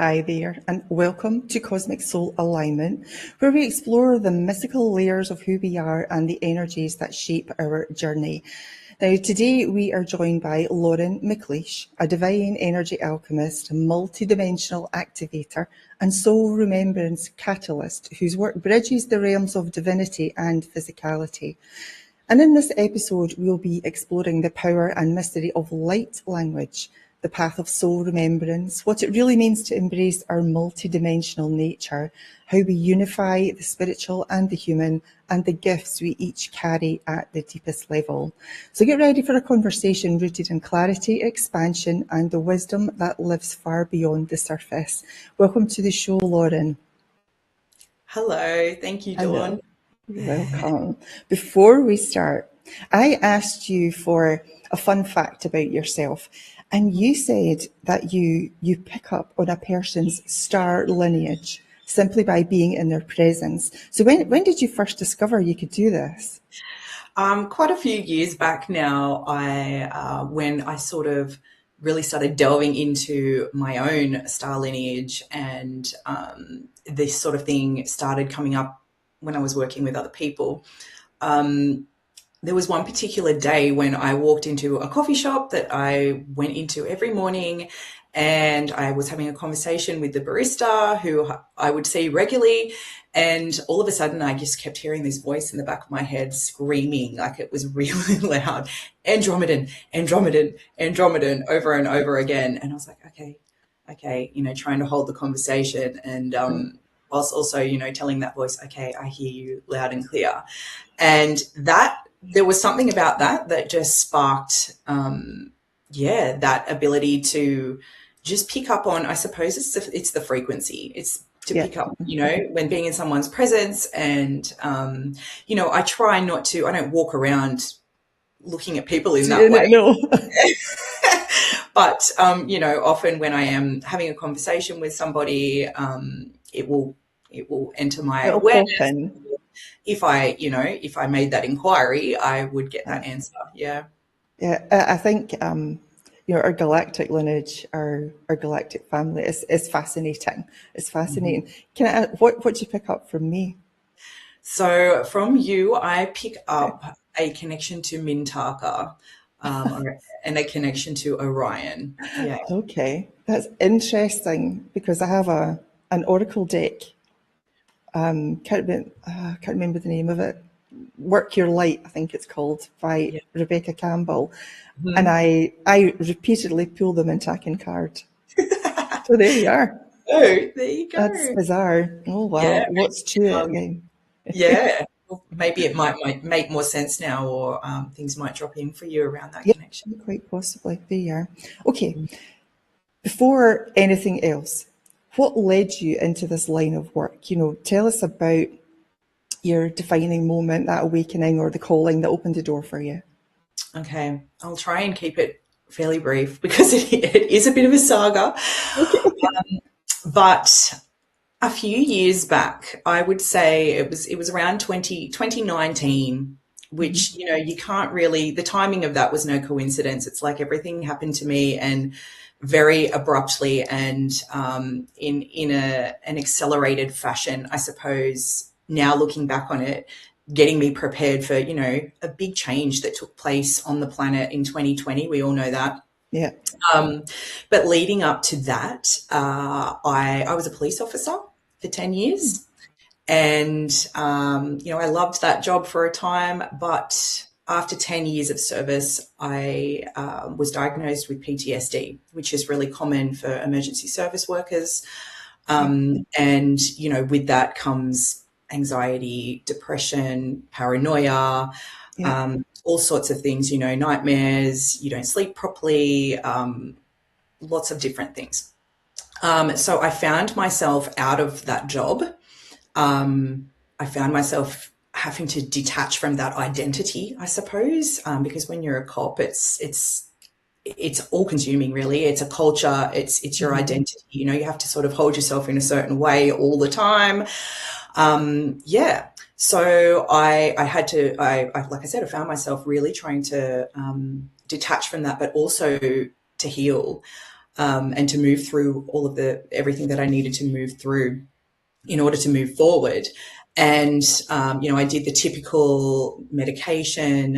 Hi there, and welcome to Cosmic Soul Alignment, where we explore the mystical layers of who we are and the energies that shape our journey. Now, today we are joined by Lauren McLeish, a divine energy alchemist, multidimensional activator, and soul-remembrance catalyst whose work bridges the realms of divinity and physicality. And in this episode, we'll be exploring the power and mystery of light language, the path of soul remembrance, what it really means to embrace our multidimensional nature, how we unify the spiritual and the human, and the gifts we each carry at the deepest level. So get ready for a conversation rooted in clarity, expansion, and the wisdom that lives far beyond the surface. Welcome to the show, Lauren. Hello, thank you, Dawn. Welcome. Before we start, I asked you for a fun fact about yourself, and you said that you pick up on a person's star lineage simply by being in their presence. So when did you first discover you could do this? Quite a few years back now, when I sort of really started delving into my own star lineage, and this sort of thing started coming up when I was working with other people. There was one particular day when I walked into a coffee shop that I went into every morning, and I was having a conversation with the barista who I would see regularly. And all of a sudden, I just kept hearing this voice in the back of my head screaming, like it was really loud, Andromedan, Andromedan, Andromedan, over and over again. And I was like, okay, trying to hold the conversation. And whilst also, telling that voice, okay, I hear you loud and clear. And there was something about that just sparked, that ability to just pick up on, I suppose it's the frequency. It's to pick up, when being in someone's presence. And, I try not to, I don't walk around looking at people in that way. No. But, often when I am having a conversation with somebody, it will enter my awareness. If I made that inquiry, I would get that answer. Yeah. Yeah, I think, our galactic lineage, our galactic family is fascinating. It's fascinating. Mm-hmm. Can I ask, what do you pick up from me? So from you, I pick up a connection to Mintaka, and a connection to Orion. Yeah. Okay, that's interesting because I have an oracle deck. Can't remember the name of it. Work Your Light, I think it's called, by Rebecca Campbell. Mm-hmm. And I repeatedly pull the Mintakan card. So there you are. Oh, there you go. That's bizarre. Oh, wow. Yeah. What's to it again? Yeah. Well, maybe it might make more sense now, or things might drop in for you around that connection. Quite possibly. There you are. Okay. Before anything else, what led you into this line of work? Tell us about your defining moment, that awakening or the calling that opened the door for you. Okay, I'll try and keep it fairly brief because it is a bit of a saga. But a few years back, I would say it was around 2019, which, you can't really, the timing of that was no coincidence. It's like everything happened to me and very abruptly and in an accelerated fashion, I suppose. Now looking back on it, getting me prepared for, a big change that took place on the planet in 2020. We all know that. Yeah. But leading up to that, I was a police officer for 10 years. And, I loved that job for a time. But after 10 years of service, I was diagnosed with PTSD, which is really common for emergency service workers. And, with that comes anxiety, depression, paranoia, all sorts of things, nightmares, you don't sleep properly, lots of different things. So I found myself out of that job. I found myself having to detach from that identity, I suppose, because when you're a cop, it's all consuming, really. It's a culture. It's your identity. You have to sort of hold yourself in a certain way all the time. So I had to, like I said, I found myself really trying to detach from that, but also to heal. and to move through all of everything that I needed to move through in order to move forward. And, I did the typical medication,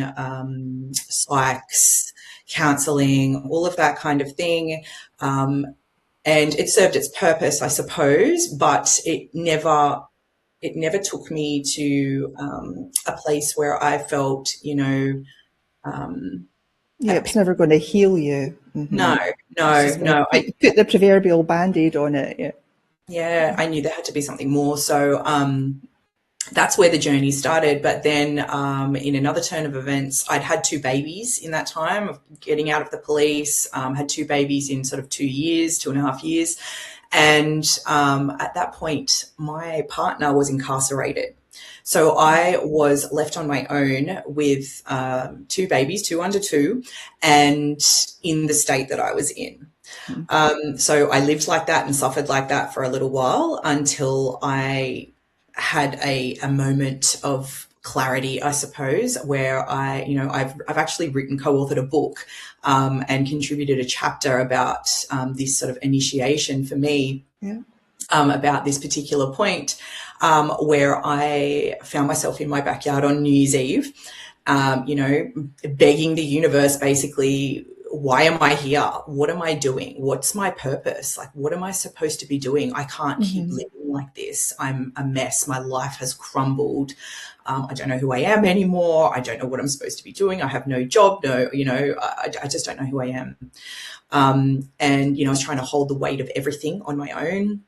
psychs, counseling, all of that kind of thing. And it served its purpose, I suppose, but it never took me to a place where I felt, Yeah, it was never going to heal you. no, It's no, just going no. to put the proverbial band-aid on it. Yeah, I knew there had to be something more. So that's where the journey started. But then in another turn of events, I'd had two babies in that time of getting out of the police, had two babies in sort of 2 years, 2.5 years. And at that point, my partner was incarcerated. So I was left on my own with two babies, two under two, and in the state that I was in. So I lived like that and suffered like that for a little while until I had a moment of clarity, I suppose, where I've actually co-authored a book and contributed a chapter about this sort of initiation for me. Yeah. About this particular point where I found myself in my backyard on New Year's Eve, begging the universe basically, why am I here? What am I doing? What's my purpose? Like, what am I supposed to be doing? I can't keep living like this. I'm a mess. My life has crumbled. I don't know who I am anymore. I don't know what I'm supposed to be doing. I have no job. I just don't know who I am. And I was trying to hold the weight of everything on my own.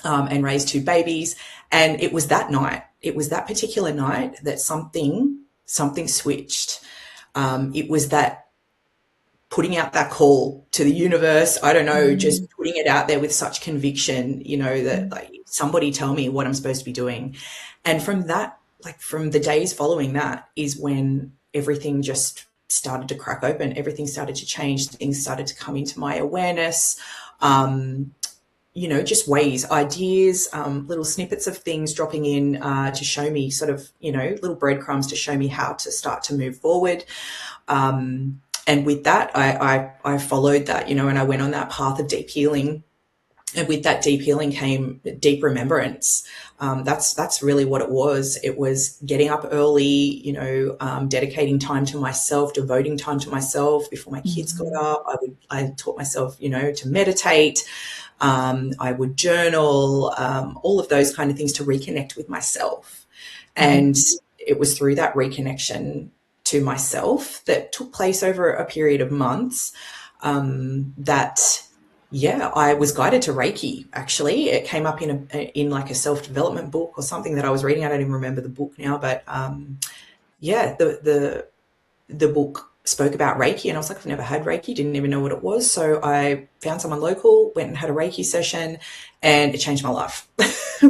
And raised two babies. And it was that night, it was that particular night that something switched. It was that putting out that call to the universe. I don't know, just putting it out there with such conviction, that like somebody tell me what I'm supposed to be doing. And from that, from the days following that is when everything just started to crack open. Everything started to change. Things started to come into my awareness. Just ways, ideas, little snippets of things dropping in to show me sort of, little breadcrumbs to show me how to start to move forward. And with that, I followed that, and I went on that path of deep healing. And with that deep healing came deep remembrance. That's really what it was. It was getting up early, dedicating time to myself, devoting time to myself before my kids got up. I taught myself, to meditate. I would journal, all of those kind of things to reconnect with myself. And it was through that reconnection to myself that took place over a period of months that I was guided to Reiki. Actually, it came up in like a self-development book or something that I was reading. I don't even remember the book now, but the book spoke about Reiki, and I was like, I've never had Reiki, didn't even know what it was. So I found someone local, went and had a Reiki session, and it changed my life.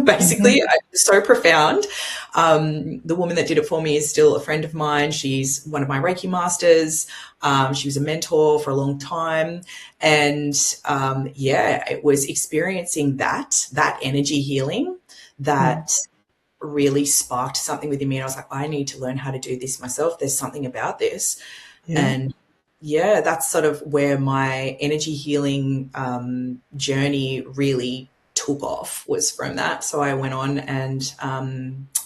Basically, it was so profound. The woman that did it for me is still a friend of mine. She's one of my Reiki masters. She was a mentor for a long time. And it was experiencing that energy healing that really sparked something within me. And I was like, I need to learn how to do this myself. There's something about this. And that's sort of where my energy healing journey really took off, was from that. So I went on and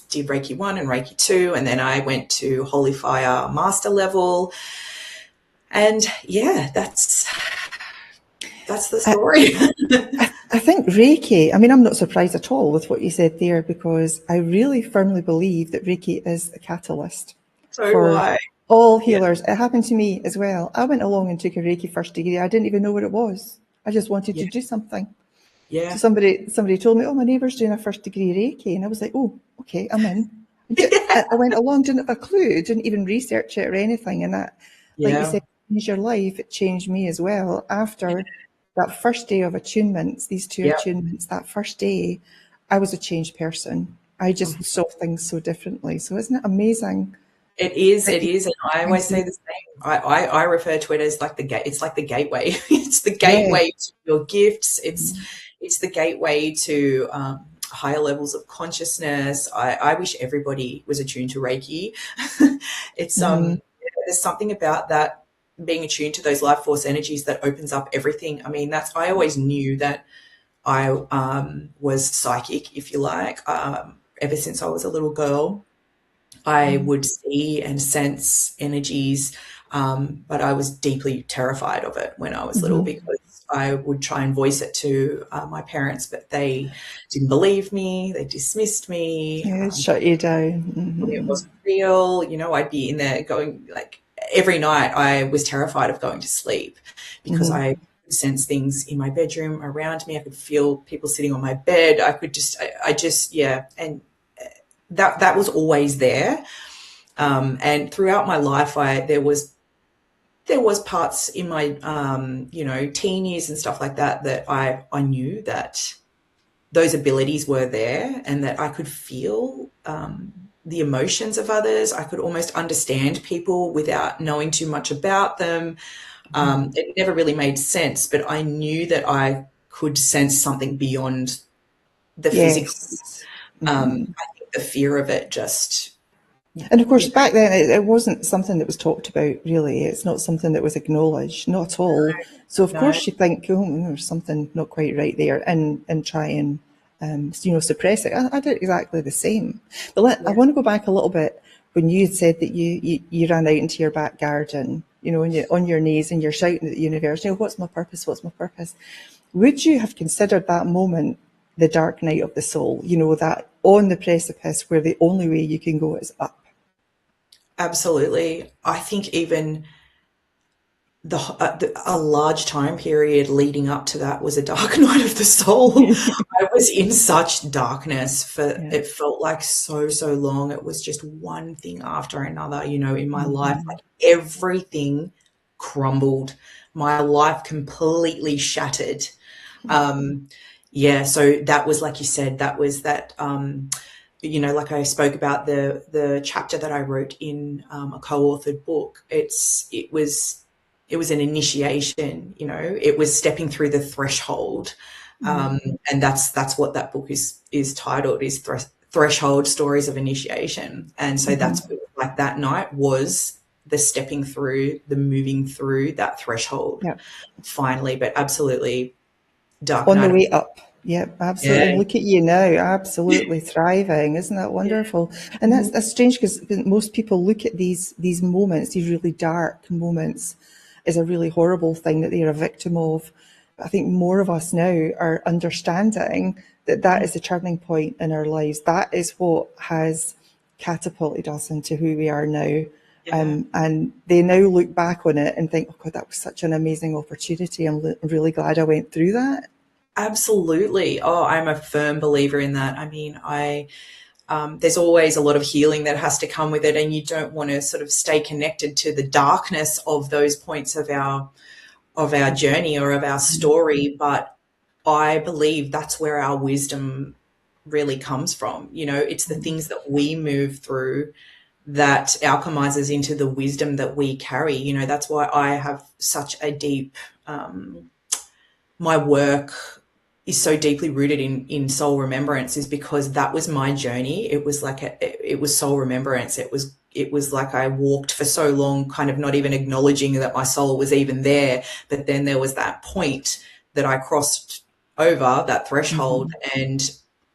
did Reiki 1 and Reiki 2, and then I went to Holy Fire Master level. And that's the story. I think Reiki, I'm not surprised at all with what you said there, because I really firmly believe that Reiki is the catalyst for all healers. It happened to me as well. I went along and took a Reiki first degree. I didn't even know what it was. I just wanted to do something. So somebody told me, my neighbour's doing a first degree Reiki. And I was like, oh, okay, I'm in. I went along, didn't have a clue, didn't even research it or anything. And that, like you said, changed your life. It changed me as well. After that first day of attunements, these two attunements, that first day, I was a changed person. I just saw things so differently. So isn't it amazing? It is. And I always say the same. I refer to it as like it's like the gateway. It's the gateway to your gifts. It's the gateway to higher levels of consciousness. I wish everybody was attuned to Reiki. It's there's something about that being attuned to those life force energies that opens up everything. I mean, I always knew that I was psychic, if you like. Ever since I was a little girl, I would see and sense energies, but I was deeply terrified of it when I was little Mm-hmm. because I would try and voice it to my parents, but they didn't believe me. They dismissed me. Yeah, shut you down. It Mm-hmm. wasn't real. I'd be in there going like every night. I was terrified of going to sleep because Mm-hmm. I could sense things in my bedroom around me. I could feel people sitting on my bed. I could yeah, and that was always there. And throughout my life, there was parts in my teen years and stuff like that that I knew that those abilities were there and that I could feel the emotions of others. I could almost understand people without knowing too much about them. It never really made sense, but I knew that I could sense something beyond the physical. Yes. I think the fear of it just, And of course, you back then it wasn't something that was talked about, really. It's not something that was acknowledged, not at all. So, of know, course, you think, oh, there's something not quite right there, and try and, suppress it. I did exactly the same. But I yeah. want to go back a little bit when you had said that you ran out into your back garden, and you're on your knees and you're shouting at the universe, what's my purpose? What's my purpose? Would you have considered that moment the dark night of the soul, that on the precipice where the only way you can go is up? Absolutely. I think even a large time period leading up to that was a dark night of the soul. I was in such darkness for Yeah. it felt like so long. It was just one thing after another, in my life. Like everything crumbled. My life completely shattered. Yeah, so that was like you said, that was that like I spoke about the chapter that I wrote in a co-authored book. It was an initiation. It was stepping through the threshold, and that's what that book is titled, is Threshold Stories of Initiation. And so that's like that night was the stepping through, the moving through that threshold Yeah. finally. But absolutely dark On the night of way up. Yep, absolutely. yeah, And look at you now, absolutely thriving. Isn't that yeah. wonderful? And that's strange because most people look at these moments, these really dark moments, as a really horrible thing that they're a victim of. I think more of us now are understanding that that is the turning point in our lives. That is what has catapulted us into who we are now. Yeah. And they now look back on it and think, oh God, that was such an amazing opportunity. I'm really glad I went through that. Absolutely. Oh, I'm a firm believer in that. I mean, there's always a lot of healing that has to come with it, and you don't want to sort of stay connected to the darkness of those points of our journey or of our story. But I believe that's where our wisdom really comes from. It's the things that we move through that alchemizes into the wisdom that we carry. That's why I have such a deep, my work is so deeply rooted in soul remembrance, is because that was my journey. It was like it was soul remembrance. It was like I walked for so long, kind of not even acknowledging that my soul was even there. But then there was that point that I crossed over that threshold, and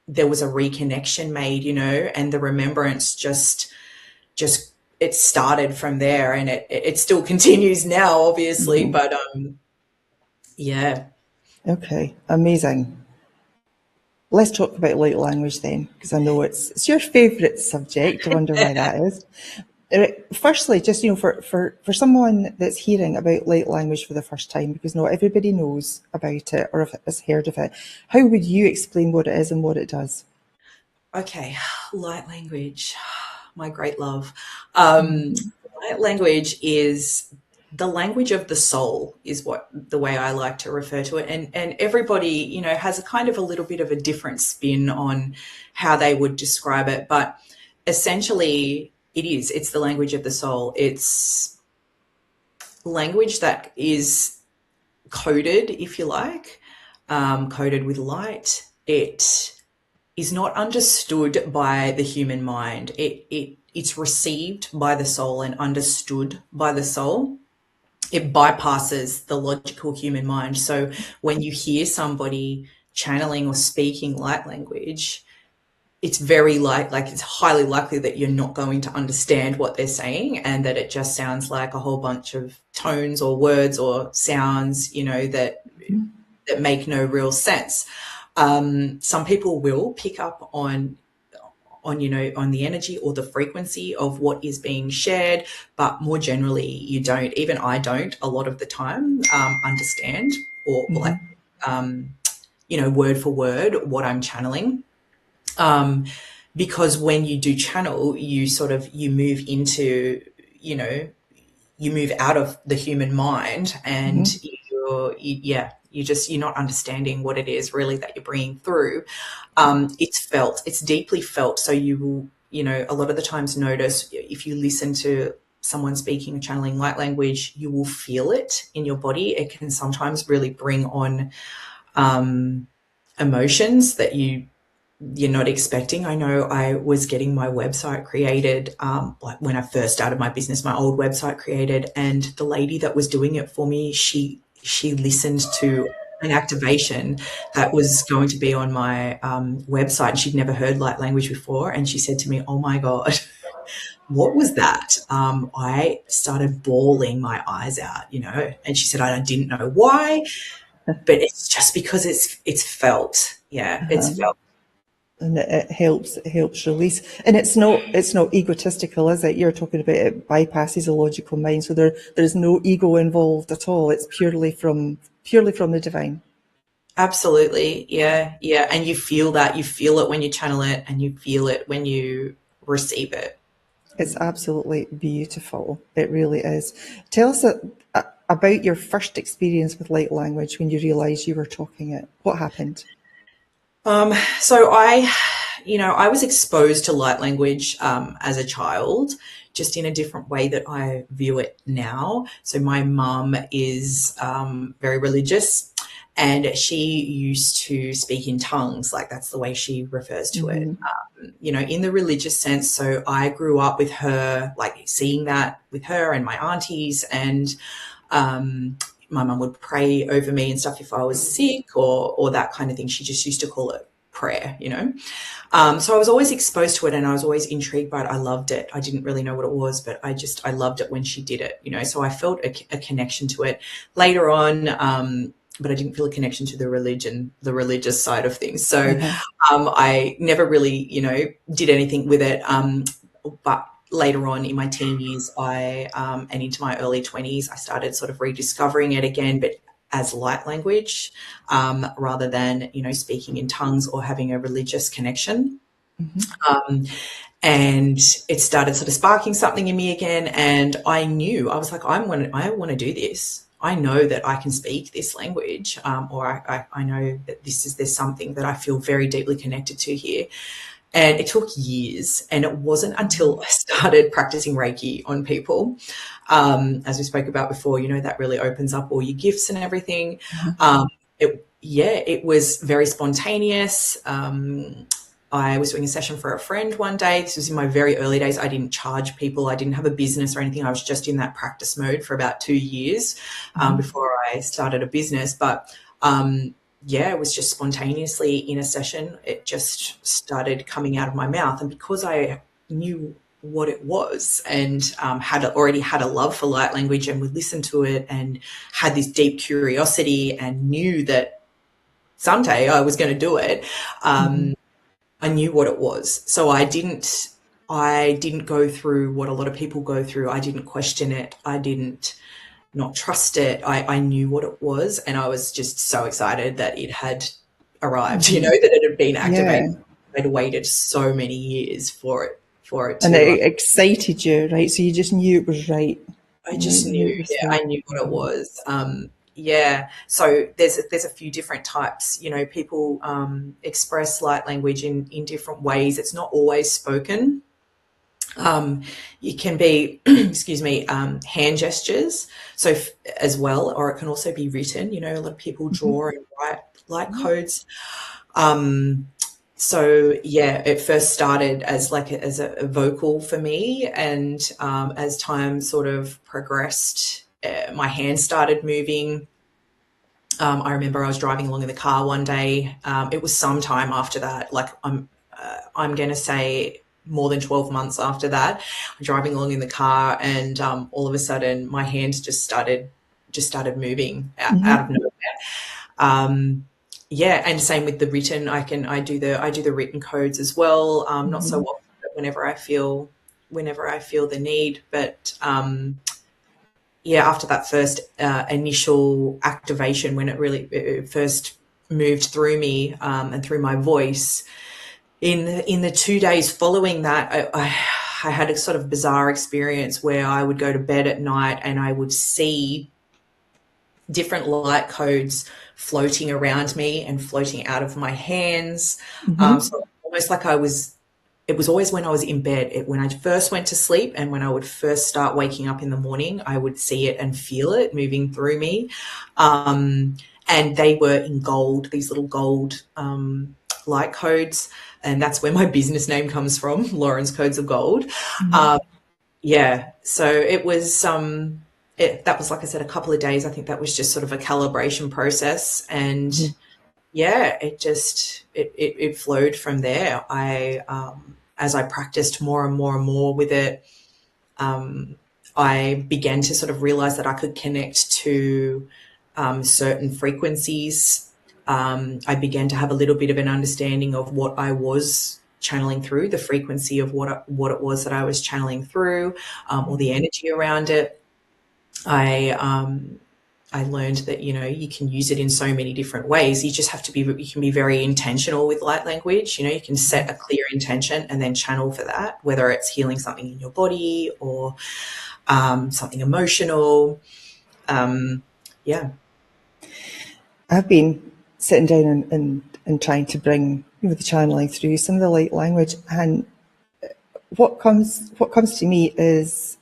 there was a reconnection made, and the remembrance just it started from there, and it still continues now, obviously. But yeah. Okay, amazing. Let's talk about light language then, because I know it's your favourite subject. I wonder why that is. Firstly, just for someone that's hearing about light language for the first time, because not everybody knows about it or has heard of it, how would you explain what it is and what it does? Okay, light language, my great love. Light language is the language of the soul, is what the way I like to refer to it. And everybody, has a kind of a little bit of a different spin on how they would describe it, but essentially it's the language of the soul. It's language that is coded, if you like, coded with light. It is not understood by the human mind. It's received by the soul and understood by the soul. it bypasses the logical human mind. So when you hear somebody channeling or speaking light language, it's very like it's highly likely that you're not going to understand what they're saying, and that it just sounds like a whole bunch of tones or words or sounds, that make no real sense. Some people will pick up on the energy or the frequency of what is being shared, but more generally you don't. Even I don't a lot of the time understand or like word for word what I'm channeling. Because when you do channel, you move into, you move out of the human mind, and you're not understanding what it is really that you're bringing through. It's deeply felt. So you will, a lot of the times notice if you listen to someone speaking or channeling light language, you will feel it in your body. It can sometimes really bring on emotions that you're not expecting. I know I was getting my website created, like when I first started my business, my old website created, and the lady that was doing it for me, she listened to an activation that was going to be on my website, and she'd never heard light language before, and she said to me, "Oh my God, what was that?" I started bawling my eyes out, and she said, "I didn't know why, but it's just because it's felt." Yeah, it's felt. And it helps release. And it's not egotistical, is it? You're talking about it bypasses the logical mind, so there's no ego involved at all. It's purely from the divine. Absolutely. Yeah. Yeah. And you feel that. You feel it when you channel it, and you feel it when you receive it. It's absolutely beautiful. It really is. Tell us about your first experience with light language when you realised you were talking it. What happened? So I was exposed to light language as a child, just in a different way that I view it now. So my mum is very religious, and she used to speak in tongues. Like, that's the way she refers to it, in the religious sense. So I grew up with her, like seeing that with her and my aunties, and my mum would pray over me and stuff if I was sick or that kind of thing. She just used to call it prayer, So I was always exposed to it, and I was always intrigued by it. I loved it. I didn't really know what it was, but I loved it when she did it, So I felt a connection to it later on, but I didn't feel a connection to the religious side of things. So I never really, did anything with it. But later on in my teen years, and into my early 20s, I started sort of rediscovering it again, but as light language, rather than, speaking in tongues or having a religious connection. And it started sort of sparking something in me again. And I was like, I want to do this. I know that I can speak this language, or I know that there's something that I feel very deeply connected to here. And it took years, and it wasn't until I started practicing Reiki on people, as we spoke about before, that really opens up all your gifts and everything. It was very spontaneous. I was doing a session for a friend one day. This was in my very early days. I didn't charge people. I didn't have a business or anything. I was just in that practice mode for about 2 years before I started a business. But it was just spontaneously in a session. It just started coming out of my mouth. And because I knew what it was and already had a love for light language and would listen to it and had this deep curiosity and knew that someday I was going to do it, I knew what it was. So I didn't go through what a lot of people go through. I didn't question it. I didn't not trust it. I knew what it was, and I was just so excited that it had arrived, that it had been activated. I'd waited so many years for it to. And it excited you, right? So you just knew it was right. I just knew, I knew what it was. So there's a few different types. People express light language in different ways. It's not always spoken. It can be, excuse me, hand gestures, so as well, or it can also be written. A lot of people draw and write light codes. It first started as a vocal for me, and as time sort of progressed, my hands started moving. I remember I was driving along in the car one day. It was some time after that, like I'm going to say more than 12 months after that. I'm driving along in the car, and all of a sudden my hands just started moving out of nowhere. Yeah, and same with the written. I do the written codes as well. Not so often, but whenever I feel the need. But yeah, after that first initial activation, when it first moved through me and through my voice, in the 2 days following that, I had a sort of bizarre experience where I would go to bed at night and I would see different light codes floating around me and floating out of my hands. So almost like it was always when I was in bed. When I first went to sleep and when I would first start waking up in the morning, I would see it and feel it moving through me. And they were in gold, these little gold light codes. And that's where my business name comes from, Lauren's Codes of Gold. Yeah. So it was, that was, like I said, a couple of days. I think that was just sort of a calibration process. And yeah, it flowed from there. As I practiced more and more and more with it, I began to sort of realize that I could connect to certain frequencies. I began to have a little bit of an understanding of what I was channeling through, the frequency of what it was that I was channeling through, or the energy around it. I learned that, you can use it in so many different ways. You just have to you can be very intentional with light language. You can set a clear intention and then channel for that, whether it's healing something in your body or something emotional. Yeah. I've been sitting down and trying to bring the channeling through some of the light language, and what comes to me is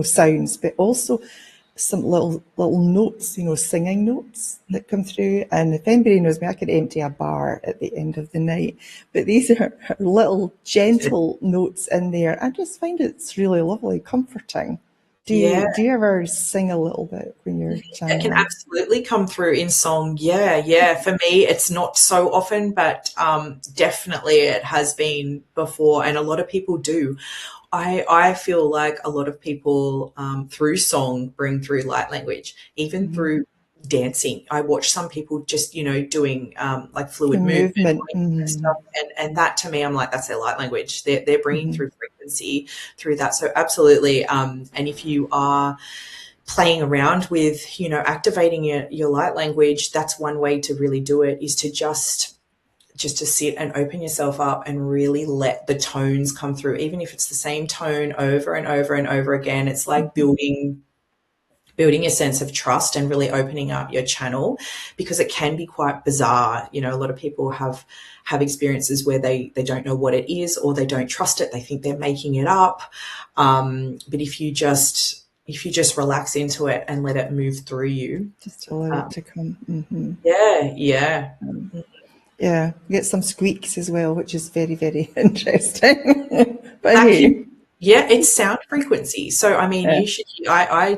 sounds, but also some little notes, singing notes that come through. And if anybody knows me, I could empty a bar at the end of the night. But these are little gentle notes in there. I just find it's really lovely, comforting. Do you ever sing a little bit when you're channeling? It can absolutely come through in song. Yeah. For me, it's not so often, but definitely it has been before, and a lot of people do. I feel like a lot of people through song bring through light language, even through dancing. I watch some people just, doing like fluid movement and stuff. And that, to me, I'm like, that's their light language. They're bringing through frequency through that. So absolutely. And if you are playing around with, activating your light language, that's one way to really do it, is to just to sit and open yourself up and really let the tones come through. Even if it's the same tone over and over and over again, it's like building a sense of trust and really opening up your channel, because it can be quite bizarre. A lot of people have experiences where they don't know what it is, or they don't trust it. They think they're making it up. But if you just relax into it and let it move through you, just allow it to come. Yeah. Yeah, you get some squeaks as well, which is very, very interesting. But hey. Yeah, it's sound frequency. So, I mean, you should, I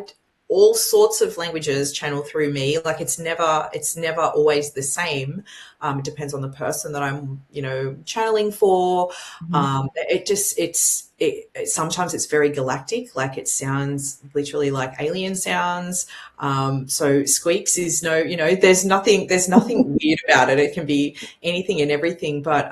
all sorts of languages channel through me. Like, it's never always the same. It depends on the person that I'm, channeling for. Sometimes it's very galactic. Like, it sounds literally like alien sounds. So squeaks is there's nothing weird about it. It can be anything and everything. But,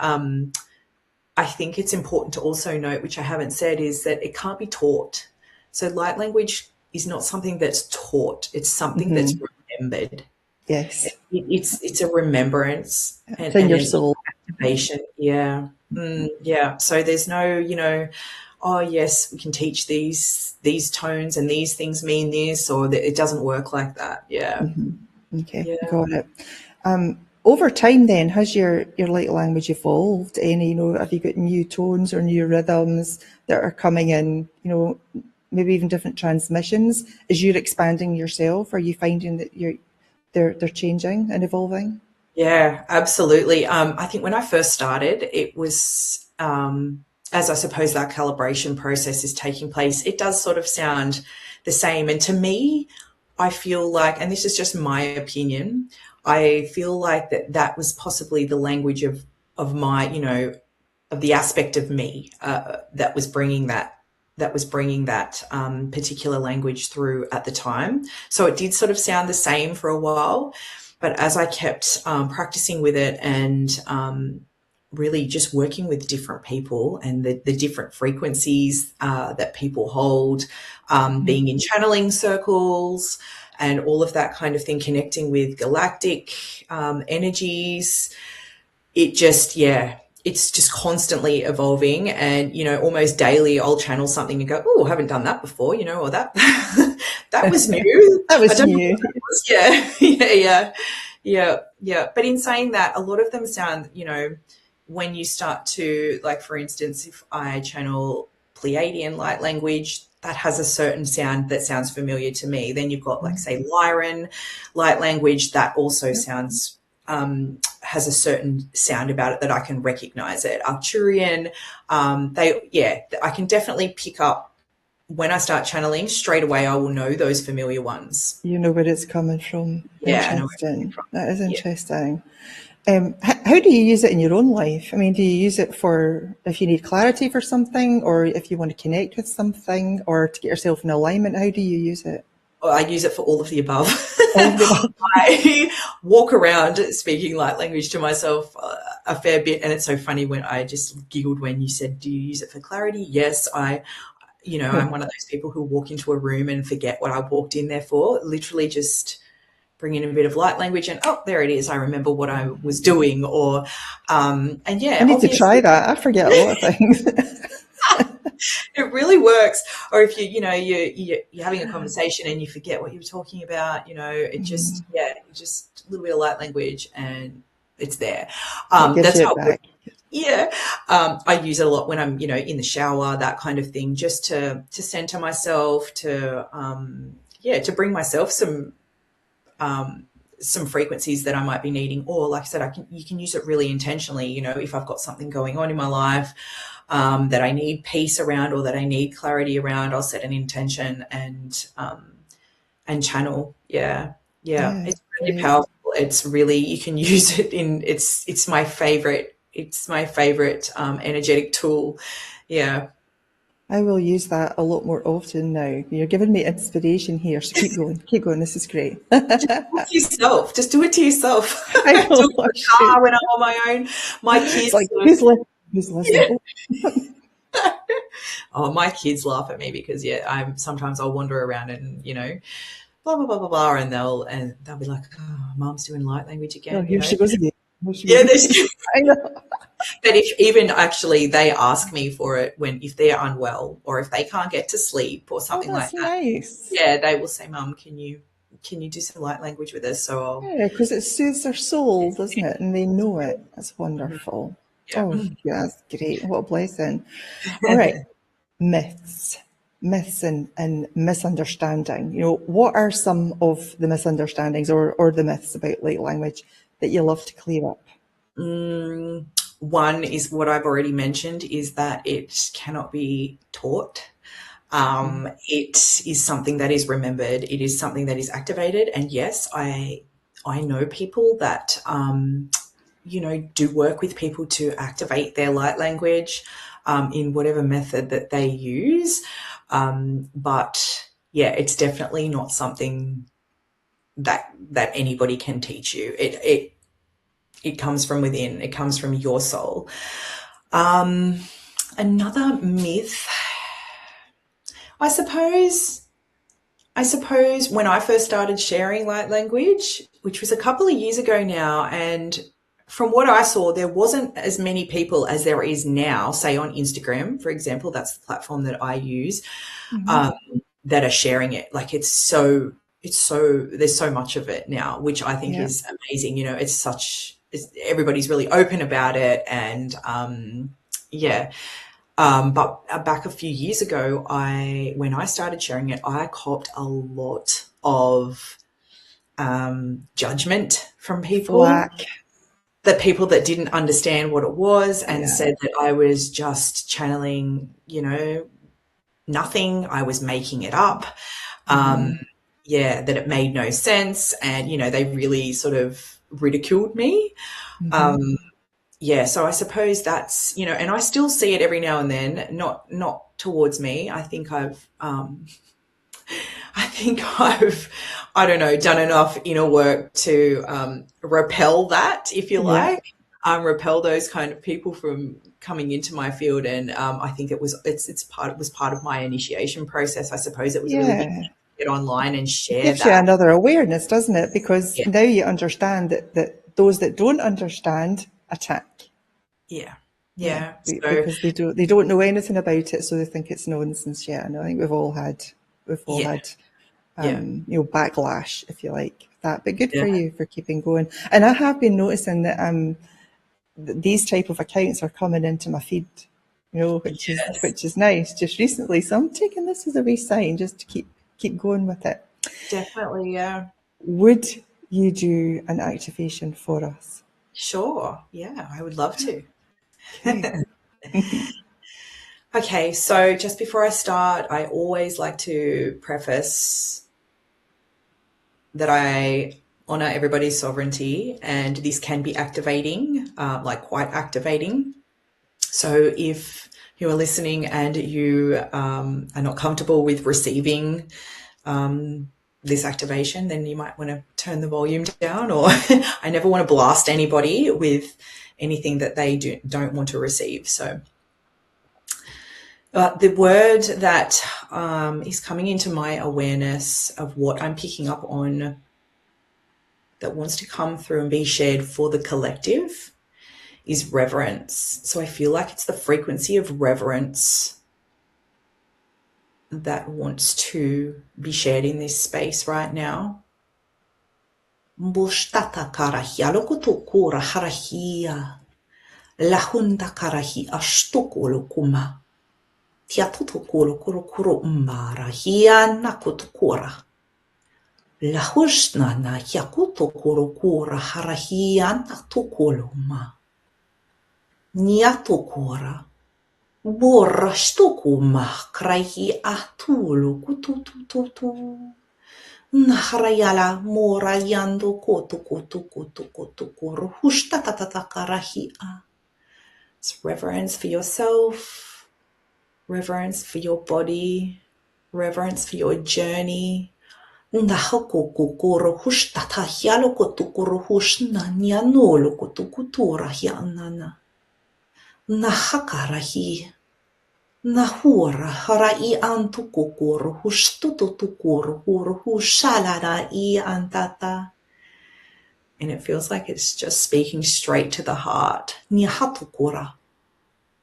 I think it's important to also note, which I haven't said, is that it can't be taught. So light language is not something that's taught. It's something that's remembered. Yes. It's a remembrance. It's in your soul. Activation. Yeah. Yeah. So there's no, oh yes, we can teach these tones and these things mean this, or it doesn't work like that. Yeah. Okay. Yeah. Got it. Over time then, has your light language evolved any, have you got new tones or new rhythms that are coming in, maybe even different transmissions as you're expanding yourself? Are you finding that they're changing and evolving? Yeah, absolutely. I think when I first started, it was, as I suppose that calibration process is taking place, it does sort of sound the same. And to me, I feel like, and this is just my opinion, I feel like that was possibly the language of my, of the aspect of me that was bringing that particular language through at the time. So it did sort of sound the same for a while, but as I kept practicing with it and really just working with different people and the different frequencies that people hold, being in channeling circles and all of that kind of thing, connecting with galactic energies, it just, it's just constantly evolving. And, almost daily I'll channel something and go, oh, I haven't done that before, or that, that was new. That was I don't know new. what that was. Yeah. But in saying that, a lot of them sound, when you start to, like, for instance, if I channel Pleiadian light language, that has a certain sound that sounds familiar to me. Then you've got, like, say, Lyran light language that also sounds has a certain sound about it that I can recognize it. Arcturian, I can definitely pick up when I start channeling straight away. I will know those familiar ones. You know where it's coming from. Yeah, I know where it's Interesting. coming from. That is interesting. How do you use it in your own life? I mean, do you use it for if you need clarity for something, or if you want to connect with something, or to get yourself in alignment? How do you use it? I use it for all of the above. All of the above. I walk around speaking light language to myself a fair bit, and it's so funny when I just giggled when you said, do you use it for clarity? Yes, I'm one of those people who walk into a room and forget what I walked in there for, literally just bring in a bit of light language and, oh, there it is. I remember what I was doing. Or, and yeah. I need to try that. I forget a lot of things. It really works. Or if you're having a conversation and you forget what you were talking about, it just, just a little bit of light language and it's there. That's how it works. Yeah. I use it a lot when I'm, in the shower, that kind of thing, just to center myself, to bring myself some frequencies that I might be needing. Or, like I said, you can use it really intentionally, if I've got something going on in my life that I need peace around or that I need clarity around, I'll set an intention and channel. Yeah. It's really powerful. It's really, you can use it it's my favorite. It's my favorite energetic tool. Yeah. I will use that a lot more often now. You're giving me inspiration here, so keep going. This is great. Just do it to yourself. I know. Do it in the car when I'm on my own. My kids, like, who's listening? Yeah. Oh, my kids laugh at me because sometimes I'll wander around and blah blah blah blah blah, and they'll be like, "Oh, Mom's doing light language again." Oh, here she goes again. I know. But if even actually they ask me for it if they're unwell or if they can't get to sleep or something like that. Nice. Yeah, they will say, "Mum, can you do some light language with us?" So because it soothes their soul, doesn't it? And they know it. That's wonderful. Yeah. Oh, yeah, that's great. What a blessing. All right. Myths and misunderstanding. What are some of the misunderstandings or the myths about light language that you love to clear up? One is what I've already mentioned, is that it cannot be taught. It is something that is remembered. It is something that is activated. And yes, I know people that, do work with people to activate their light language in whatever method that they use. But yeah, it's definitely not something that anybody can teach you. It comes from within. It comes from your soul. Another myth, I suppose when I first started sharing light language, which was a couple of years ago now, and from what I saw, there wasn't as many people as there is now, say on Instagram, for example, that's the platform that I use, that are sharing it. Like there's so much of it now, which I think is amazing. Everybody's really open about it. And, but back a few years ago, when I started sharing it, I copped a lot of, judgment from people. The people that didn't understand what it was and said that I was just channeling, nothing. I was making it up. Yeah, that it made no sense, and they really sort of ridiculed me. Yeah, so I suppose that's, and I still see it every now and then, not towards me. I don't know, done enough inner work to repel that, if you Yeah. like, repel those kind of people from coming into my field. And I think it was part of my initiation process. I suppose it was a really big thing Yeah. to get online and It share gives you that. another awareness, doesn't it? Because Yeah, now you understand that those that don't understand attack. yeah, Yeah, yeah. So because they don't know anything about it, so they think it's nonsense. Yeah, and I think we've all yeah, had yeah, backlash, if you like, that. But good yeah. for you for keeping going. And I have been noticing that these type of accounts are coming into my feed, Yes, which is nice. Just recently, so I'm taking this as a wee sign just to keep going with it. definitely. Yeah. Would you do an activation for us? Sure. Yeah, I would love to. Okay. Okay, so just before I start, I always like to preface that I honor everybody's sovereignty, and this can be activating, like quite activating. So if you are listening and you are not comfortable with receiving this activation, then you might want to turn the volume down, or I never want to blast anybody with anything that they don't want to receive. So the word that is coming into my awareness of what I'm picking up on that wants to come through and be shared for the collective is reverence. So I feel like it's the frequency of reverence that wants to be shared in this space right now. Mboshtata karahi alokoto kora harahia. Lahunda karahi ashtokolo kuma. Tiatoto koro koro koro umara hiana kotokora. Lahushna na yakuto koro kora harahiana tokolo ma. Niato kora. Borra stoko ma kraihi atulo kututututu. Naharayala mora yando koto koto koto koto koro hushta tatata karahia. It's reverence for yourself, reverence for your body, reverence for your journey. Ndahako kokoro hushtata hialo kotukoro hushna nianolo kotukutura hianana. Nahakarahi. Nahura harai antukokoro hushtuto tukoro huru hushalada I antata. And it feels like it's just speaking straight to the heart. Nihatukora.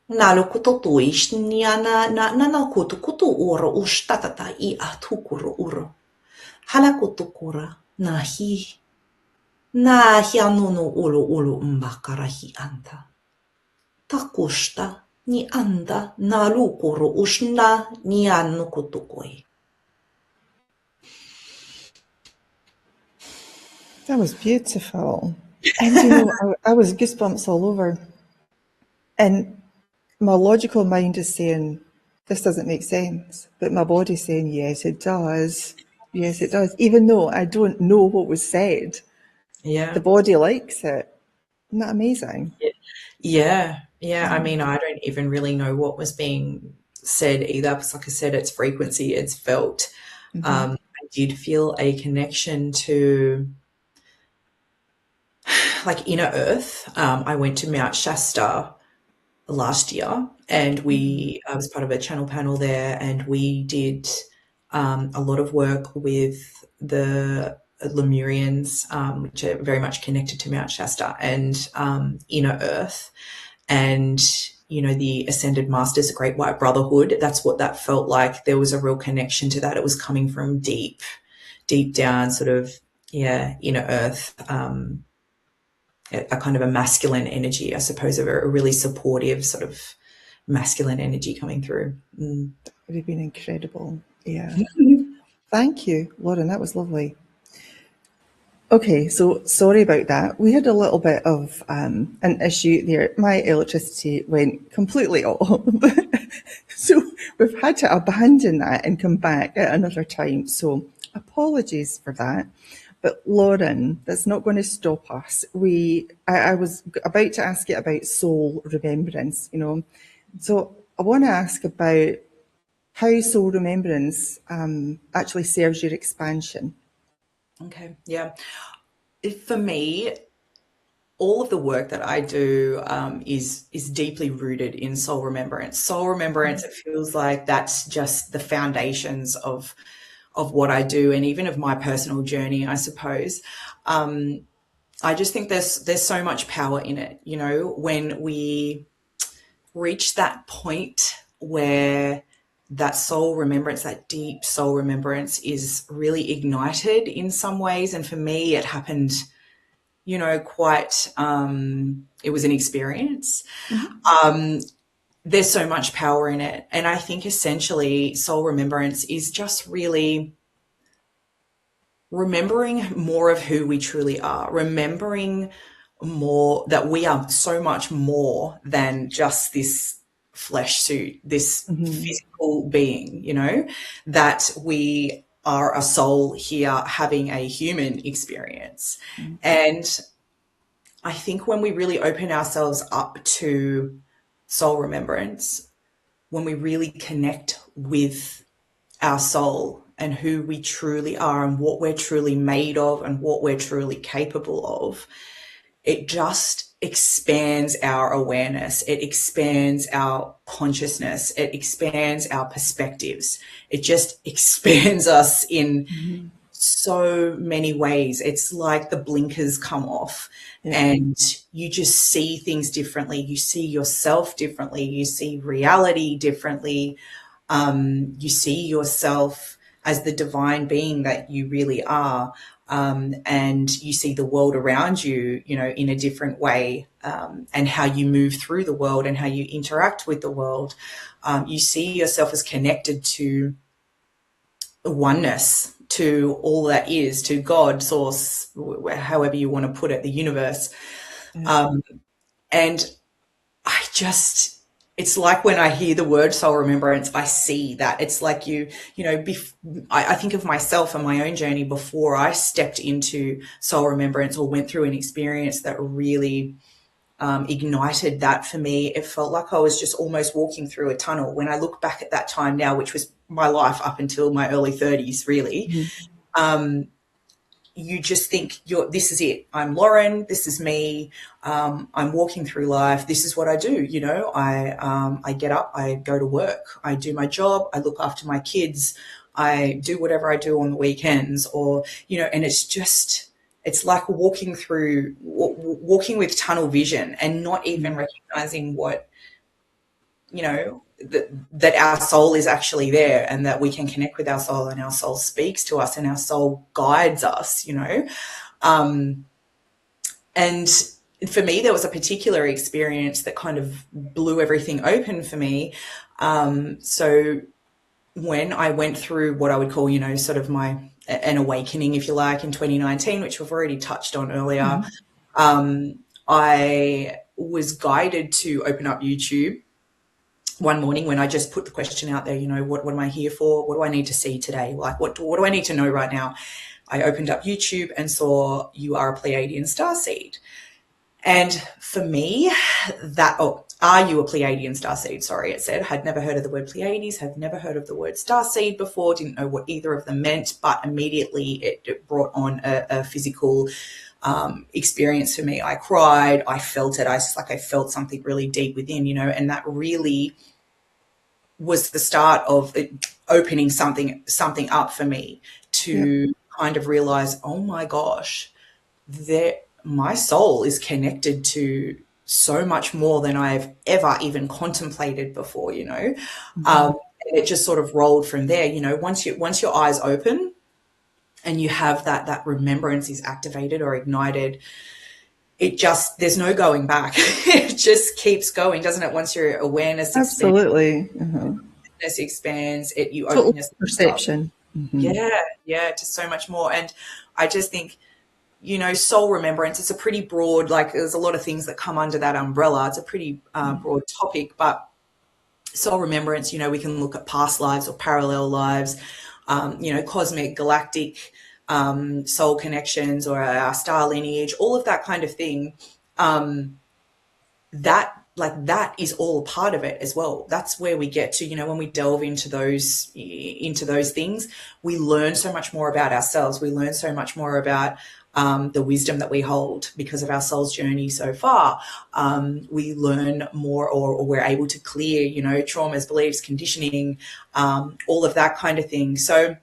Nalo kutotuish niana na kutukutu uro ushtatata I atukuro uro. Halakutukura nahi. Nahi anono ulu mbakarahi anta. Takushta ni anda nalukuro ushna ni anukutukoi. That was beautiful. And I was goosebumps all over. And my logical mind is saying, this doesn't make sense. But my body's saying, yes, it does. Yes, it does. Even though I don't know what was said, the Yeah. body likes it. Isn't that amazing? Yeah. Yeah. I mean, I don't even really know what was being said either, because like I said, it's frequency, it's felt. I did feel a connection to like inner earth. I went to Mount Shasta last year, and I was part of a channel panel there, and we did a lot of work with the Lemurians, which are very much connected to Mount Shasta, and inner earth, and the ascended masters, the great white brotherhood. That's what that felt like. There was a real connection to that. It was coming from deep down, sort of, inner earth, a kind of a masculine energy, I suppose, a really supportive sort of masculine energy coming through. That would have been incredible. Yeah. Thank you, Lauren. That was lovely. Okay, so sorry about that. We had a little bit of an issue there. My electricity went completely off. So we've had to abandon that and come back at another time. So apologies for that. But Lauren, that's not going to stop us. I was about to ask you about soul remembrance, you know. So I want to ask about how soul remembrance actually serves your expansion. Okay, yeah. For me, all of the work that I do is deeply rooted in soul remembrance. Soul remembrance, it feels like that's just the foundations of what I do, and even of my personal journey, I suppose. I just think there's so much power in it. You know, when we reach that point where that soul remembrance, that deep soul remembrance, is really ignited in some ways, and for me, it happened, you know, quite, it was an experience. There's so much power in it. And I think essentially soul remembrance is just really remembering more of who we truly are, remembering more that we are so much more than just this flesh suit, this physical being, you know, that we are a soul here having a human experience. And I think when we really open ourselves up to soul remembrance, when we really connect with our soul and who we truly are and what we're truly made of and what we're truly capable of, it just expands our awareness. It expands our consciousness. It expands our perspectives. It just expands us in so many ways. It's like the blinkers come off Yeah. and you just see things differently. You see yourself differently. You see reality differently. You see yourself as the divine being that you really are. And you see the world around you, you know, in a different way, and how you move through the world and how you interact with the world. You see yourself as connected to oneness, to all that is, to God, source, however you want to put it, the universe. And I just, it's like when I hear the word soul remembrance, I see that. It's like you know, I think of myself and my own journey before I stepped into soul remembrance or went through an experience that really ignited that for me. It felt like I was just almost walking through a tunnel. When I look back at that time now, which was my life up until my early 30s, really, you just think this is it. I'm Lauren. This is me. I'm walking through life. This is what I do. You know, I get up, I go to work, I do my job, I look after my kids, I do whatever I do on the weekends, or, you know, and it's like walking with tunnel vision and not even recognizing what, you know, that our soul is actually there and that we can connect with our soul and our soul speaks to us and our soul guides us, you know. And for me, there was a particular experience that kind of blew everything open for me. So when I went through what I would call, you know, sort of an awakening, if you like, in 2019, which we've already touched on earlier, I was guided to open up YouTube one morning when I just put the question out there, you know, what am I here for? What do I need to see today? Like, what do I need to know right now? I opened up YouTube and saw you are a Pleiadian starseed. And for me, are you a Pleiadian starseed? Sorry, it said. Had never heard of the word Pleiades, had never heard of the word starseed before, didn't know what either of them meant, but immediately it brought on a physical experience for me. I cried, I felt it. I felt something really deep within, you know, and that really was the start of it opening something up for me to kind of realize, oh my gosh, my soul is connected to so much more than I've ever even contemplated before, you know. And it just sort of rolled from there, you know. Once your eyes open and you have that remembrance is activated or ignited, there's no going back. It just keeps going, doesn't it? Once your awareness expands, Absolutely. you open Total yourself up. perception. Yeah, to so much more. And I just think soul remembrance, it's a pretty broad, like there's a lot of things that come under that umbrella. It's a pretty broad topic, but soul remembrance, we can look at past lives or parallel lives, cosmic, galactic soul connections or our star lineage, all of that kind of thing. That is all a part of it as well. That's where we get to, when we delve into those things, we learn so much more about ourselves. We learn so much more about the wisdom that we hold because of our soul's journey so far. We learn more, or we're able to clear, traumas, beliefs, conditioning, all of that kind of thing. So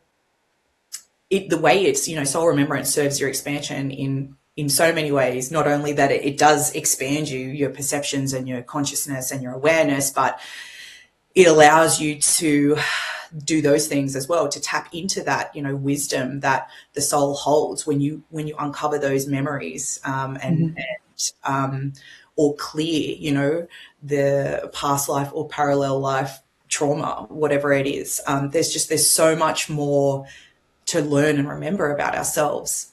the way it's, soul remembrance serves your expansion in so many ways. Not only that it does expand your perceptions and your consciousness and your awareness, but it allows you to do those things as well, to tap into that, wisdom that the soul holds when you uncover those memories, or clear, the past life or parallel life trauma, whatever it is. There's so much more to learn and remember about ourselves.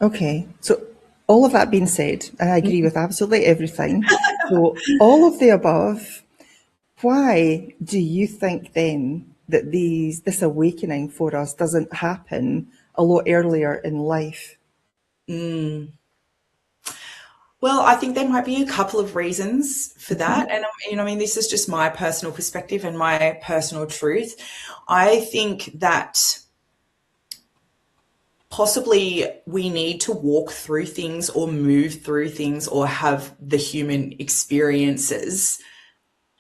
Okay, so all of that being said, and I agree with absolutely everything. So all of the above, why do you think then that this awakening for us doesn't happen a lot earlier in life? Well, I think there might be a couple of reasons for that. And, this is just my personal perspective and my personal truth. I think that possibly we need to walk through things or move through things or have the human experiences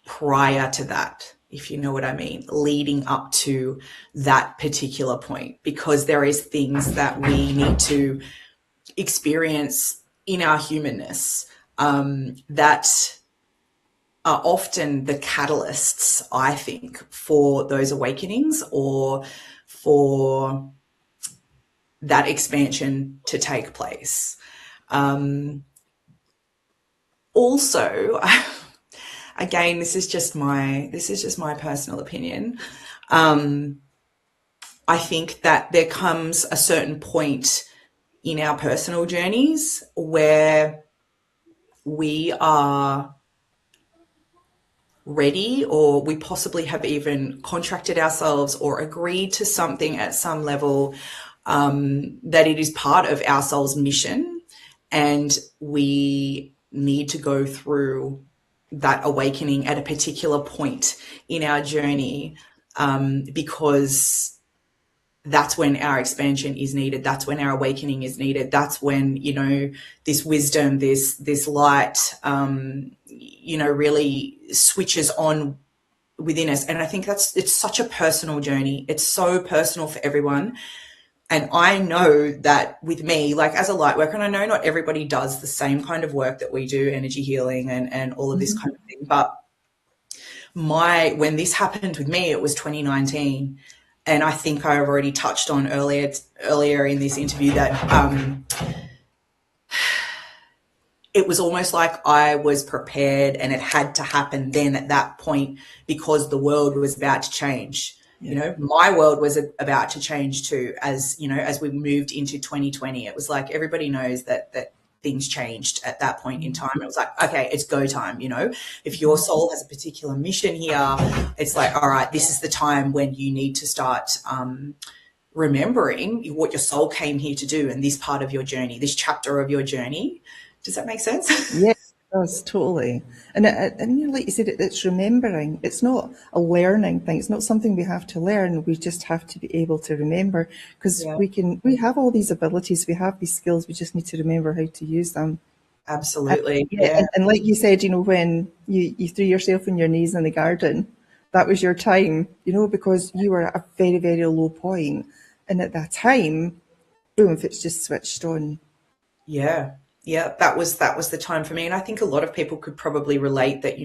prior to that, if you know what I mean, leading up to that particular point, because there is things that we need to experience in our humanness that are often the catalysts, I think, for those awakenings or for that expansion to take place. Also, again, this is just my personal opinion. I think that there comes a certain point in our personal journeys where we are ready, or we possibly have even contracted ourselves or agreed to something at some level, that it is part of our soul's mission, and we need to go through that awakening at a particular point in our journey, because that's when our expansion is needed. That's when our awakening is needed. That's when, this wisdom, this light, really switches on within us. And I think it's such a personal journey. It's so personal for everyone. And I know that with me, like as a light worker, and I know not everybody does the same kind of work that we do, energy healing and all of this kind of thing. But when this happened with me, it was 2019. And I think I've already touched on earlier in this interview that it was almost like I was prepared, and it had to happen then at that point, because the world was about to change. My world was about to change too, as we moved into 2020. It was like everybody knows that things changed at that point in time. It was like, okay, it's go time. If your soul has a particular mission here, it's like, all right, this is the time when you need to start remembering what your soul came here to do in this part of your journey, this chapter of your journey. Does that make sense? Yeah, it does, totally. And like you said, it's remembering. It's not a learning thing. It's not something we have to learn. We just have to be able to remember, because we have all these abilities, we have these skills. We just need to remember how to use them. Absolutely. And like you said, when you threw yourself on your knees in the garden, that was your time, because you were at a very, very low point. And at that time, boom, it's just switched on. Yeah. That was the time for me. And I think a lot of people could probably relate that,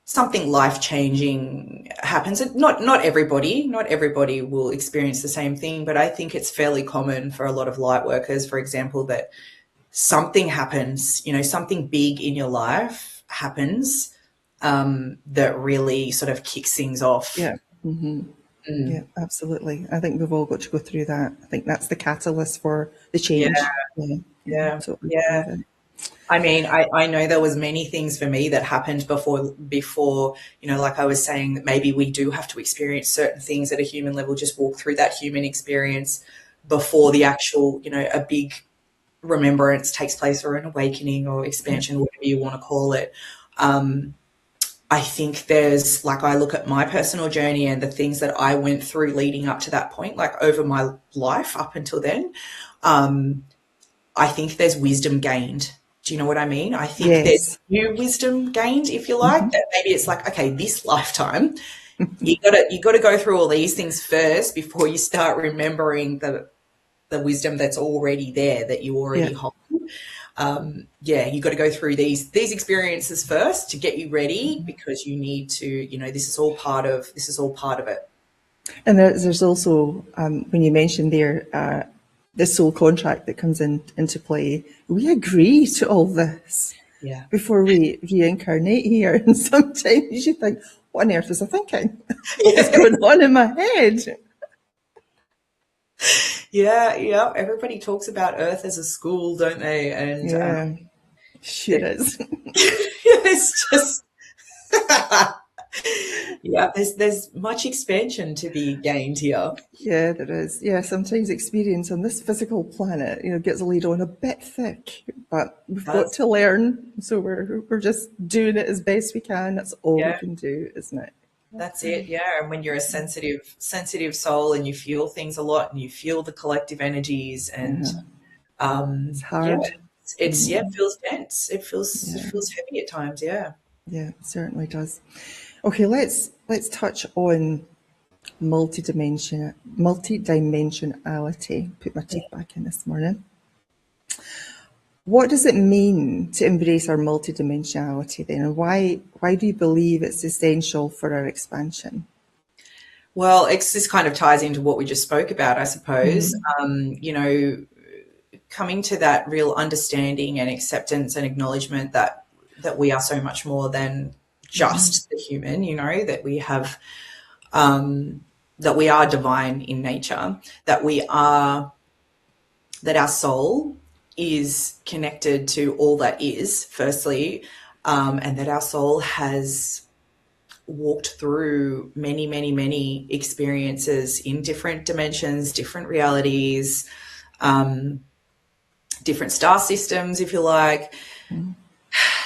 something life-changing happens. Not everybody will experience the same thing, but I think it's fairly common for a lot of light workers, for example, that something happens, something big in your life happens, that really sort of kicks things off. Yeah. Mm-hmm. Yeah, absolutely. I think we've all got to go through that. I think that's the catalyst for the Yeah, change. Yeah, yeah, yeah, totally yeah. believe it. I mean, I know there was many things for me that happened before, like I was saying, that maybe we do have to experience certain things at a human level, just walk through that human experience before the actual, a big remembrance takes place, or an awakening or Yeah, expansion, whatever you want to call it. I think there's, like, I look at my personal journey and the things that I went through leading up to that point, like over my life up until then. I think there's wisdom gained. Do you know what I mean? I think there's yes, new wisdom gained, if you like. That maybe it's like, okay, this lifetime, you gotta go through all these things first before you start remembering the wisdom that's already there, that you yeah. already hold. You got to go through these experiences first to get you ready, because you need to, this is all part of it. And there's also, when you mentioned there, the soul contract that comes into play, we agree to all this Yeah. before we reincarnate here. And sometimes you think, what on earth was I thinking? What was going on in my head? Yeah, yeah. Everybody talks about Earth as a school, don't they? And Yeah, sure it, is. it's just yeah. There's much expansion to be gained here. Yeah, there is. Yeah, sometimes experience on this physical planet, gets laid on a bit thick, but It we've got does. to learn. So we're just doing it as best we can. That's all we Yeah. can do, isn't it? That's it. Yeah. And when you're a sensitive soul, and you feel things a lot, and you feel the collective energies, and Yeah, it's yeah, hard. it feels dense. It Yeah, feels heavy at times. Yeah. yeah, it certainly does. Okay, let's touch on multidimensionality. Put my teeth back in this morning. What does it mean to embrace our multidimensionality then, and why do you believe it's essential for our expansion? Well, this kind of ties into what we just spoke about, I suppose. Coming to that real understanding and acceptance and acknowledgement that we are so much more than just the human. That we have, that we are divine in nature, that our soul is connected to all that is, firstly, and that our soul has walked through many, many, many experiences in different dimensions, different realities, different star systems, if you like.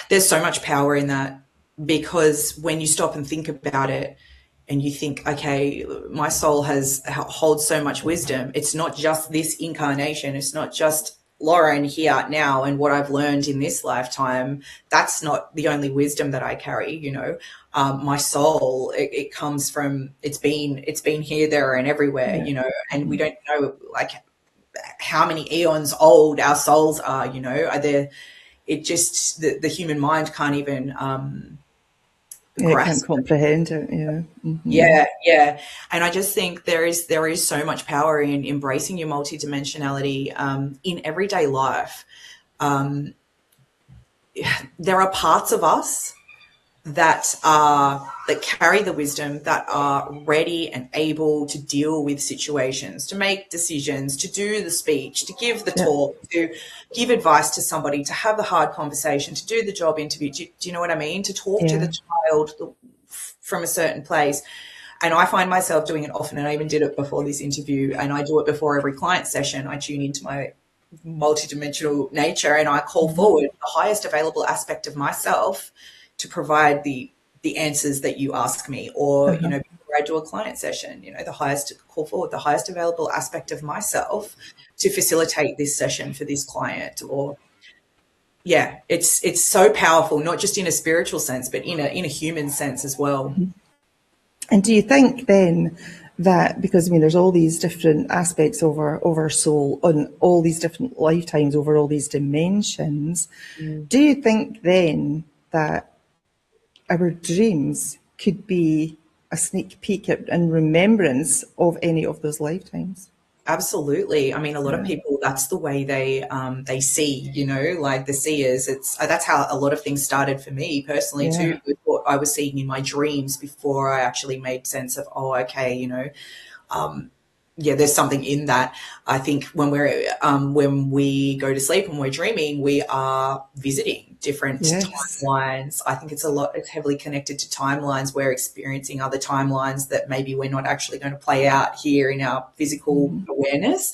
There's so much power in that, because when you stop and think about it, and you think, okay, my soul holds so much wisdom. It's not just this incarnation. It's not just Lauren here now and what I've learned in this lifetime. That's not the only wisdom that I carry. My soul, it comes from, it's been here, there, and everywhere. Yeah, And we don't know, like, how many eons old our souls are. Are there? It just, the human mind can't even yeah, I can't grasp. comprehend it. Yeah, Yeah, yeah. And I just think there is so much power in embracing your multidimensionality in everyday life. There are parts of us that carry the wisdom, that are ready and able to deal with situations, to make decisions, to do the speech, to give the yeah, talk, to give advice to somebody, to have the hard conversation, to do the job interview. Do you know what I mean? To talk to the yeah. child from a certain place. And I find myself doing it often, and I even did it before this interview, and I do it before every client session. I tune into my multidimensional nature, and I call forward the highest available aspect of myself to provide the answers that you ask me. Or, before I do a client session, call forward the highest available aspect of myself to facilitate this session for this client. Or, yeah, it's so powerful, not just in a spiritual sense, but in a human sense as well. And do you think then that, because there's all these different aspects of our soul on all these different lifetimes over all these dimensions, do you think then that our dreams could be a sneak peek at and remembrance of any of those lifetimes? Absolutely. I mean, a lot of Yeah. people, that's the way they see, like the seers. It's that's how a lot of things started for me personally too, Yeah. with what I was seeing in my dreams before I actually made sense of, oh, okay, yeah, there's something in that. I think when we go to sleep and we're dreaming, we are visiting different Yes. timelines. I think it's heavily connected to timelines. We're experiencing other timelines that maybe we're not actually going to play out here in our physical awareness.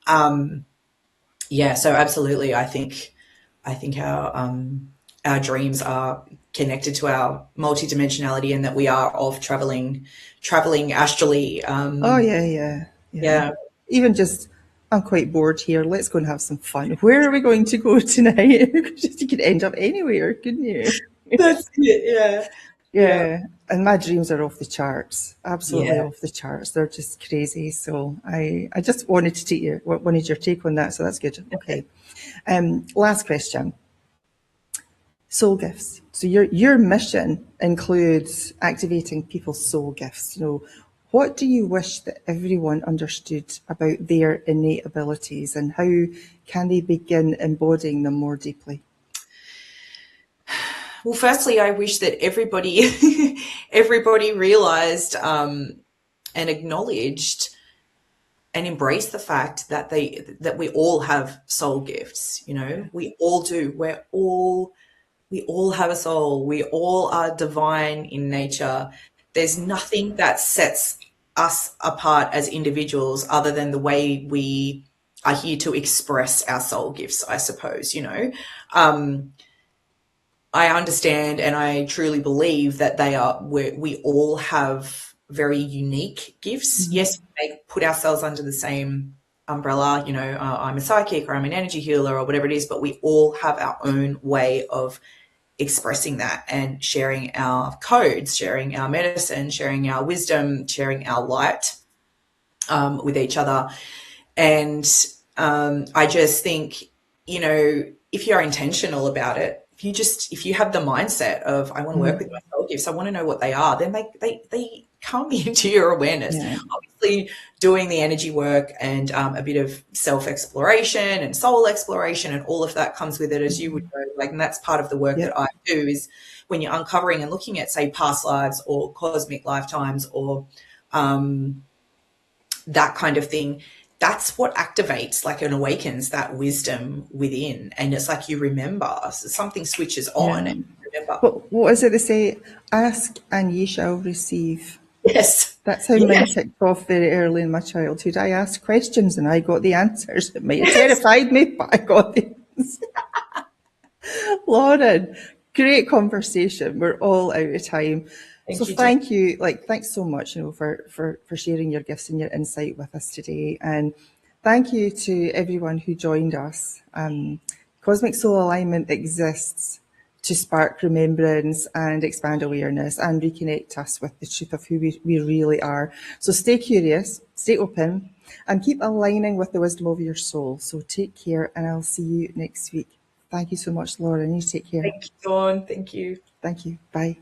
Um, yeah, so absolutely, I think our dreams are connected to our multidimensionality, and that we are off traveling astrally. Oh, yeah, yeah, yeah. Yeah, Even just, I'm quite bored here. Let's go and have some fun. Where are we going to go tonight? Just you could end up anywhere, couldn't you? that's it. Yeah, yeah, Yeah. And my dreams are off the charts, absolutely yeah. off the charts. They're just crazy. So I just wanted to wanted your take on that. So that's good. Okay. Last question. Soul gifts. So your mission includes activating people's soul gifts. What do you wish that everyone understood about their innate abilities, and how can they begin embodying them more deeply? Well, firstly, I wish that everybody everybody realized and acknowledged and embraced the fact that we all have soul gifts. We all do. We all have a soul. We all are divine in nature. There's nothing that sets us apart as individuals other than the way we are here to express our soul gifts, I suppose. Um, I understand and I truly believe that we all have very unique gifts. Yes, we may put ourselves under the same umbrella, I'm a psychic or I'm an energy healer or whatever it is, but we all have our own way of expressing that and sharing our codes, sharing our medicine, sharing our wisdom, sharing our light with each other. And I just think, if you're intentional about it, if you have the mindset of, I want to work with my soul gifts, I want to know what they are, then they come into your awareness. Yeah, Obviously, doing the energy work and a bit of self exploration and soul exploration and all of that comes with it, as you would know. And that's part of the work yeah, that I do, is when you're uncovering and looking at, say, past lives or cosmic lifetimes or that kind of thing. That's what activates, like, and awakens that wisdom within. And it's like you remember, so something switches on yeah. and you remember. What is it they say? Ask and ye shall receive. Yes. That's how mine Yes. kicked off very early in my childhood. I asked questions and I got the answers. It might have Yes. terrified me, but I got the answers. Lauren, great conversation. We're all out of time. So Thank you, Jen. thank you, thanks so much, for sharing your gifts and your insight with us today. And thank you to everyone who joined us. Cosmic Soul Alignment exists to spark remembrance and expand awareness and reconnect us with the truth of who we really are. So stay curious, stay open, and keep aligning with the wisdom of your soul. So take care, and I'll see you next week. Thank you so much, Lauren. You take care. Thank you, Dawn. Thank you. Thank you. Bye.